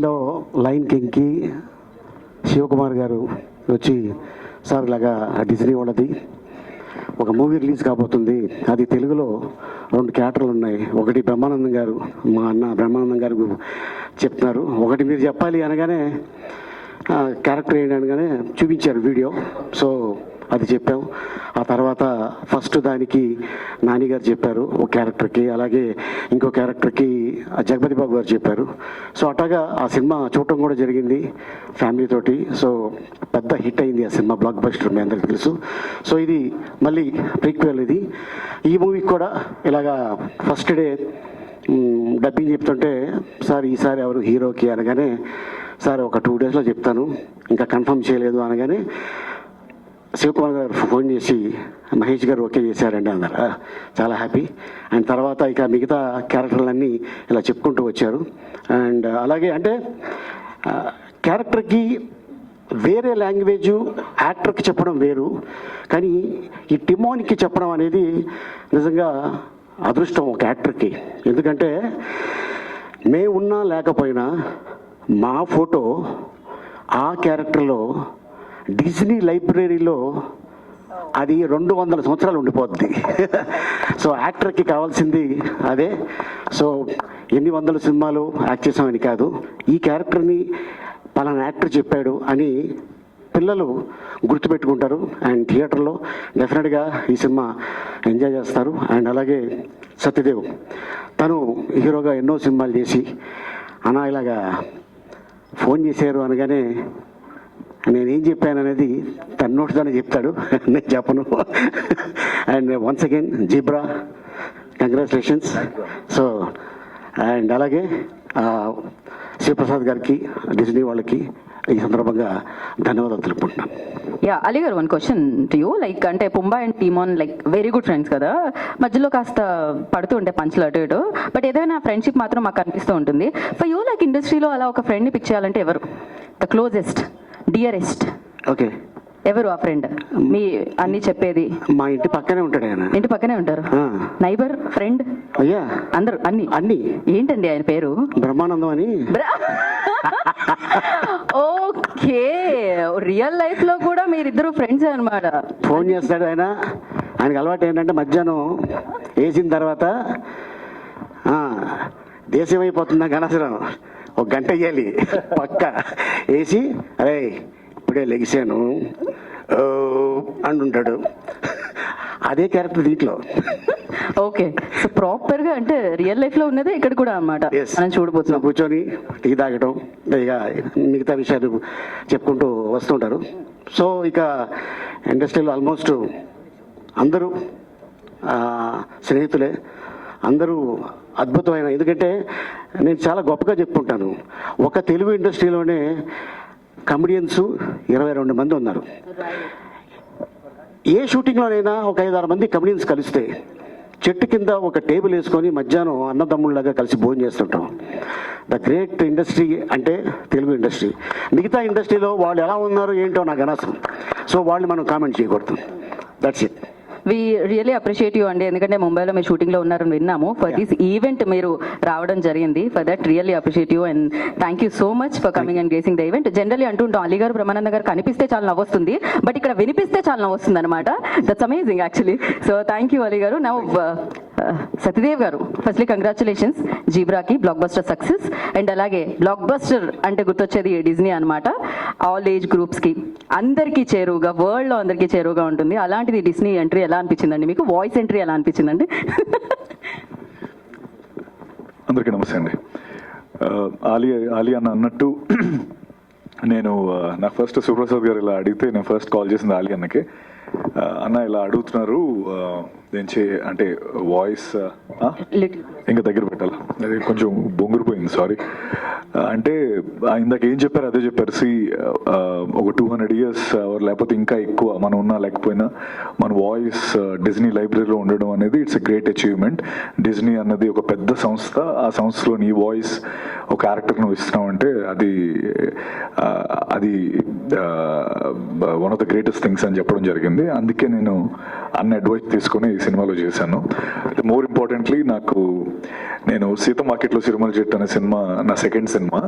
డిజ్నీలో lion కింగ్కి Shivakumar గారు వచ్చి, sir ఇలాగా డిజ్నీ వాళ్ళది ఒక మూవీ రిలీజ్ కాబోతుంది, అది తెలుగులో 2 క్యారెక్టర్లు ఉన్నాయి, ఒకటి బ్రహ్మానందం గారు, మా అన్న బ్రహ్మానందం గారు చెప్తున్నారు, ఒకటి మీరు చెప్పాలి అనగానే క్యారెక్టర్ ఏంటి అనగానే చూపించారు వీడియో. సో అది చెప్పాం. ఆ తర్వాత ఫస్ట్ దానికి నాని గారు చెప్పారు ఒక క్యారెక్టర్కి, అలాగే ఇంకో క్యారెక్టర్కి జగపతి బాబు గారు చెప్పారు. సో అట్లాగా ఆ సినిమా చూడటం కూడా జరిగింది ఫ్యామిలీతోటి. సో పెద్ద హిట్ అయింది ఆ సినిమా, బ్లాక్ బస్టర్, మీ అందరికీ తెలుసు. సో ఇది మళ్ళీ ప్రీక్వెల్. ఇది ఈ మూవీకి కూడా ఇలాగా ఫస్ట్ డే డబ్బింగ్ చెప్తుంటే, సార్ ఈసారి ఎవరు హీరోకి అనగానే, సార్ ఒక 2 డేస్లో చెప్తాను, ఇంకా కన్ఫర్మ్ చేయలేదు అనగానే శివకుమార్ గారు ఫోన్ చేసి మహేష్ గారు ఓకే చేశారండి అన్నారు. చాలా హ్యాపీ. అండ్ తర్వాత ఇక మిగతా క్యారెక్టర్లన్నీ ఇలా చెప్పుకుంటూ వచ్చారు. అండ్ అలాగే అంటే క్యారెక్టర్కి వేరే లాంగ్వేజు యాక్టర్కి చెప్పడం వేరు, కానీ ఈ టిమోన్కి చెప్పడం అనేది నిజంగా అదృష్టం ఒక యాక్టర్కి. ఎందుకంటే మేము ఉన్నా లేకపోయినా మా ఫోటో ఆ క్యారెక్టర్లో డిజ్నీ లైబ్రరీలో అది 200 సంవత్సరాలు ఉండిపోద్ది. సో యాక్టర్కి కావాల్సింది అదే. సో ఎన్ని వందల సినిమాలు యాక్ట్ చేసామని కాదు, ఈ క్యారెక్టర్ని పలానా యాక్టర్ చెప్పాడు అని పిల్లలు గుర్తుపెట్టుకుంటారు. అండ్ థియేటర్లో డెఫినెట్గా ఈ సినిమా ఎంజాయ్ చేస్తారు. అండ్ అలాగే సత్యదేవ్, తను హీరోగా ఎన్నో సినిమాలు చేసి, అన్నా ఇలాగా ఫోన్ చేశారు అనగానే నేనేం చెప్పాను అనేది తన నోటితోనే చెప్తాడు, నేను చెప్పను. And once again zebra, congratulations. So and అలాగే శివప్రసాద్ గారికి, డిజ్నీ వాళ్ళకి ఈ సందర్భంగా ధన్యవాదాలు తెలుపుకుంటున్నాను. యా, అలీ గారు, 1 క్వశ్చన్ టు యూ. లైక్ అంటే Pumbaa and Timon like very good friends కదా, మధ్యలో కాస్త పడుతూ ఉంటే పంచులు అటు ఇటు, బట్ ఏదైనా ఫ్రెండ్షిప్ మాత్రం మాకు అనిపిస్తూ ఉంటుంది. ఫర్ యూ లైక్ ఇండస్ట్రీలో అలా ఒక ఫ్రెండ్ని పిక్ చేయాలంటే ఎవరు? ద క్లోజెస్ట్, డియరెస్ట్ ఓకే, ఎవరు ఆ ఫ్రెండ్? మీ అన్ని చెప్పేది. మా ఇంటి పక్కనే ఉంటాడు ఆయన. ఇంటి పక్కనే ఉంటారు, నైబర్, ఫ్రెండ్, అయ్యా అందరు అన్ని అన్ని. ఏంటండి ఆయన పేరు? బ్రహ్మానందం అని. ఓకే, రియల్ లైఫ్ లో కూడా మీరిద్దరు ఫ్రెండ్స్ అన్నమాట. ఫోన్ చేస్తాడు ఆయన. ఆయనకి అలవాటు ఏంటంటే మధ్యాహ్నం వేసిన తర్వాత దేశం అయిపోతుందా గణసరం 1 గంట వేయాలి పక్క వేసి, అరే ఇప్పుడే లెగిసాను అంటుంటాడు. అదే క్యారెక్టర్ దీంట్లో. ఓకే, సో ప్రాపర్ గా అంటే రియల్ లైఫ్ లో ఉన్నదే ఇక్కడ కూడా అన్నమాట. మనం చూడబోతున్నాం, కూర్చొని టీ తాగటం, ఇక మిగతా విషయాలు చెప్పుకుంటూ వస్తుంటారు. సో ఇక ఇండస్ట్రీలో ఆల్మోస్ట్ అందరూ స్నేహితులే, అందరూ అద్భుతమైన. ఎందుకంటే నేను చాలా గొప్పగా చెప్పుకుంటాను, ఒక తెలుగు ఇండస్ట్రీలోనే కమెడియన్స్ 22 మంది ఉన్నారు. ఏ షూటింగ్లోనైనా ఒక 5-6 మంది కమెడియన్స్ కలిస్తే చెట్టు కింద ఒక టేబుల్ వేసుకొని మధ్యాహ్నం అన్నదమ్ముళ్ళగా కలిసి భోజనం చేస్తుంటాం. ద గ్రేట్ ఇండస్ట్రీ అంటే తెలుగు ఇండస్ట్రీ. మిగతా ఇండస్ట్రీలో వాళ్ళు ఎలా ఉన్నారు ఏంటో నాకు అనవసరం. సో వాళ్ళు మనం కామెంట్ చేయకూడదు. That's it. We really appreciate you అండి, ఎందుకంటే ముంబైలో మీరు షూటింగ్లో ఉన్నారని విన్నాము. ఫర్ దిస్ ఈవెంట్ మీరు రావడం జరిగింది. For that really appreciate you and thank you so much for coming and gracing the event. Generally అంటుంటాం అలీ గారు, బ్రహ్మానంద గారు కనిపిస్తే చాలా నవ్వొస్తుంది, బట్ ఇక్కడ వినిపిస్తే చాలా నవ్వొస్తుంది అనమాట. That's amazing actually. So thank you Ali గారు. నౌ సత్యదేవ్ గారు, ఫస్ట్లీ కంగ్రాచులేషన్స్ జీబ్రాకి, బ్లాక్ బస్టర్ సక్సెస్. అండ్ అలాగే బ్లాక్ బస్టర్ అంటే గుర్తొచ్చేది డిజ్నీ అనమాట. ఆల్ ఏజ్ గ్రూప్స్కి అందరికీ చేరువుగా, వరల్డ్లో అందరికీ చేరువుగా ఉంటుంది. అలాంటిది డిజ్నీ ఎంట్రీ ఎలా అనిపించిందండి మీకు? వాయిస్ ఎంట్రీ ఎలా అనిపించిందండి? అందరికీ నమస్తే అండి. ఆలీ అన్న అన్నట్టు నేను నాకు ఫస్ట్ సుప్రసాద్ గారు ఇలా అడిగితే నేను ఫస్ట్ కాల్ చేసింది ఆలీ అన్నకి. అన్న ఇలా అడుగుతున్నారు అంటే వాయిస్ ఇంకా దగ్గర పెట్టాలి, అది కొంచెం బొంగురిపోయింది, సారీ. అంటే ఇందాక ఏం చెప్పారు అదే చెప్పారు. ఒక 200 years లేకపోతే ఇంకా ఎక్కువ మనం ఉన్నా లేకపోయినా మన వాయిస్ డిజ్నీ లైబ్రరీలో ఉండడం అనేది it's a great achievement. Disney అన్నది ఒక పెద్ద సంస్థ, ఆ సంస్థలో నీ వాయిస్ ఒక క్యారెక్టర్ నువ్వు ఇస్తున్నావు అంటే అది one of the greatest things అని చెప్పడం జరిగింది. అందుకే నేను అన్ని అడ్వైస్ తీసుకొని ఈ సినిమాలో చేశాను. అయితే మోర్ ఇంపార్టెంట్లీ నేను సీత మార్కెట్లో సిరిమల చెట్టు అనే సినిమా నా second cinema.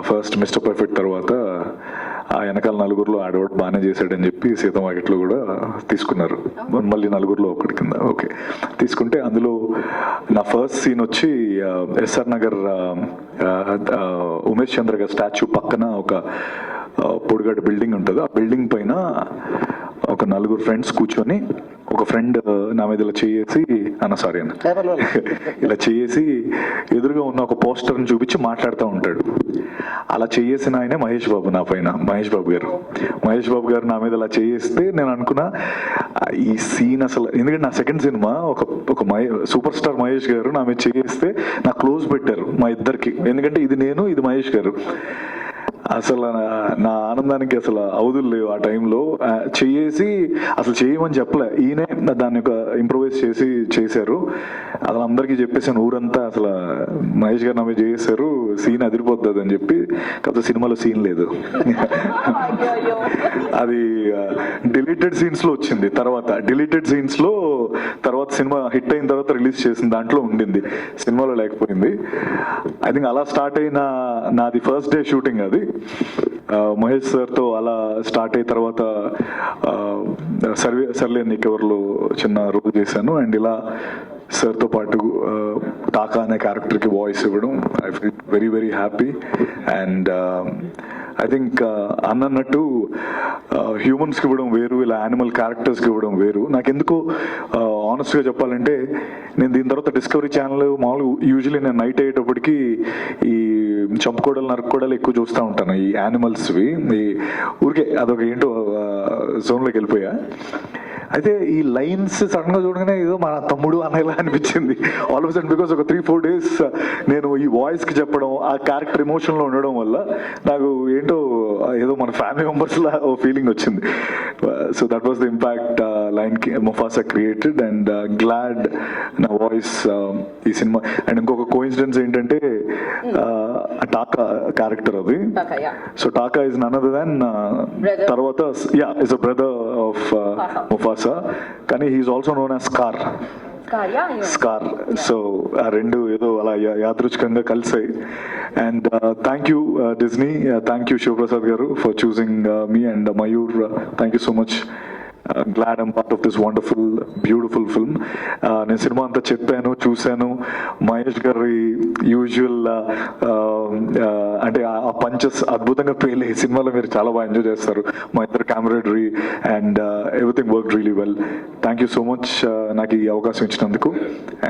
First mister perfect తర్వాత ఆ వెనకాల నలుగురిలో ఆడవాడు బాగానే చేశాడని చెప్పి సీత మార్కెట్లో కూడా తీసుకున్నారు. మళ్ళీ నలుగురిలో ఒకటి కింద ఓకే తీసుకుంటే అందులో నా ఫస్ట్ సీన్ వచ్చి ఎస్ఆర్ నగర్ ఉమేష్ చంద్ర గారి స్టాచ్యూ పక్కన ఒక పొడిగడ్డ బిల్డింగ్ ఉంటుంది. ఆ బిల్డింగ్ పైన ఒక నలుగురు ఫ్రెండ్స్ కూర్చొని ఒక ఫ్రెండ్ నా మీద ఇలా చేసి ఇలా చేసి ఎదురుగా ఉన్న ఒక పోస్టర్ని చూపించి మాట్లాడుతూ ఉంటాడు. అలా చేసిన ఆయనే మహేష్ బాబు నా పైన. మహేష్ బాబు గారు నా మీద అలా చేస్తే నేను అనుకున్నా ఈ సీన్ అసలు, ఎందుకంటే నా సెకండ్ సినిమా ఒక సూపర్ స్టార్ మహేష్ గారు నా మీద చేస్తే నా క్లోజ్ పెట్టారు మా ఇద్దరికి. ఎందుకంటే ఇది నేను, ఇది మహేష్ గారు. అసలు నా ఆనందానికి అసలు అవధులు లేవు. ఆ టైంలో చేసి అసలు చేయమని చెప్పలే, ఈయనే దాన్ని ఒక ఇంప్రూవైజ్ చేశారు. అసలు అందరికీ చెప్పేసాను ఊరంతా, అసలు మహేష్ గారు నా మీద చేశారు, సీన్ అదిరిపోతుంది అని చెప్పి. కాకపోతే సినిమాలో సీన్ లేదు. అది డిలీటెడ్ సీన్స్ లో వచ్చింది. డిలీటెడ్ సీన్స్ లో తర్వాత సినిమా హిట్ అయిన తర్వాత రిలీజ్ చేసిన దాంట్లో ఉండింది, సినిమాలో లేకపోయింది. ఐ థింక్ అలా స్టార్ట్ అయిన నాది ఫస్ట్ డే షూటింగ్. అది మహేష్ సార్తో అలా స్టార్ట్ అయిన తర్వాత సర్లే నీకెవర్లో చిన్న రోల్ చేశాను. అండ్ ఇలా సార్తో పాటు టాకా అనే క్యారెక్టర్కి వాయిస్ ఇవ్వడం I feel very very happy. And I think అన్నట్టు హ్యూమన్స్కి ఇవ్వడం వేరు, ఇలా యానిమల్ క్యారెక్టర్స్కి ఇవ్వడం వేరు. నాకెందుకో ఆనెస్ట్గా చెప్పాలంటే నేను దీని తర్వాత డిస్కవరీ ఛానల్ మామూలుగా యూజువల్లీ నేను నైట్ అయ్యేటప్పటికి ఈ చంపుకోవడాలు నరుక్కోవడాలు ఎక్కువ చూస్తూ ఉంటాను, ఈ యానిమల్స్వి. ఈ ఊరికే అదొక ఏంటో జోన్లోకి వెళ్ళిపోయా. అయితే ఈ లైన్స్ సడన్ గా చూడగానే ఏదో మన తమ్ముడు అనేలా అనిపించింది ఆల్ ఆఫ్ సడన్. బికాస్ ఒక 3-4 days నేను ఈ వాయిస్ కి చెప్పడం, ఆ క్యారెక్టర్ ఎమోషన్ లో ఉండడం వల్ల నాకు ఏంటో ఏదో మన ఫ్యామిలీ మెంబర్స్ లా ఓ ఫీలింగ్ వచ్చింది. So that was the impact line Mufasa created. And glad నా వాయిస్ ఈ సినిమా. అండ్ ఇంకొక కోఇన్సిడెన్స్ ఏంటంటే టాకా క్యారెక్టర్ అది. So Taka is none other than తర్వాత is a brother of Mufasa, కానీ he's also known as Scar. So ఆ రెండు ఏదో అలా యాదృచ్ఛికంగా కలిసాయి. And thank you Disney, thank you Shivaprasad గారు for choosing me, and Mayur thank you so much. Glad I'm part of this wonderful, beautiful film. నేను cinema అంతా చెప్పాను, చూశాను. మహేష్ గారి యూజువల్ అంటే ఆ పంచెస్ అద్భుతంగా పేలే సినిమాలో మీరు చాలా బాగా ఎంజాయ్ చేస్తారు. మా ఇద్దరు camaraderie and everything work really well. Thank you so much నాకు ఈ అవకాశం ఇచ్చినందుకు.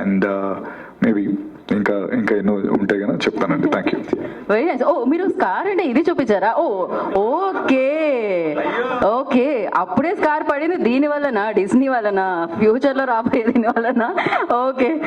అండ్ మేబీ ఇంకా ఎన్నో ఉంటాయి కదా చెప్తానండి. Thank you. Very nice. ఓ మీరు స్కార్ అంటే ఇది చూపించారా? ఓకే అప్పుడే స్కార్ పడింది దీని వలన, డిస్నీ వలన, ఫ్యూచర్ లో రాబోయే దీని వలన. ఓకే.